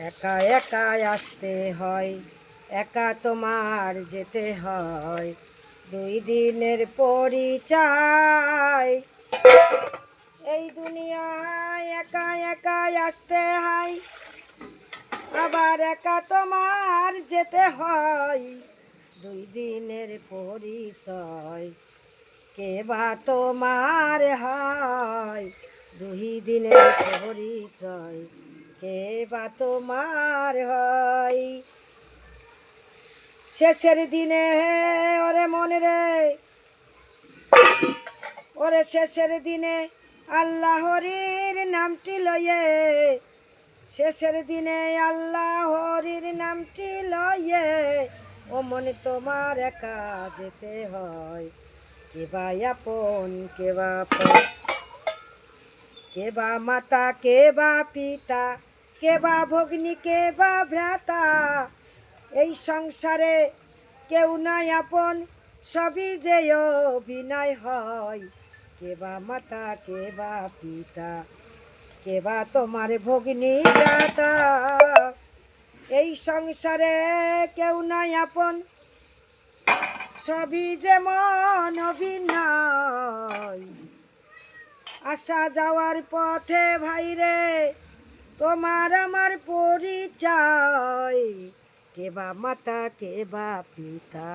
একা একা আসতে হয়, একা তোমার যেতে হয়, 2 দিনের পরিচয়। এই দুনিয়ায় একা একা আসতে হয়, আবার একা তোমার যেতে হয়, 2 দিনের পরিচয়। কে বা তোমার হয় 2 দিনের পরিচয়, কে বা তোমার হয়। শেষের দিনে ওরে মনে রে, ওরে শেষের দিনে আল্লাহরির নামটি লয়ে, শেষের দিনে আল্লাহরির নামটি লয়ে, ও মনে তোমার একা যেতে হয়। কে বা আপন কে বা পর, কে বা মাতা কে বা পিতা, কে বা ভগ্নী কে বা ভ্রাতা, এই সংসারে কেউ নাই আপন, সবই যে অভিনয় হয়। কে বা মাতা কে বা পিতা, কে বা তোমার ভগ্নী ভ্রাতা, এই সংসারে কেউ নাই আপন, সবই যেমন অভিনয়। আসা যাওয়ার পথে ভাইরে তোমার আমার পরিচয়, কে বা মাতা কে বা পিতা।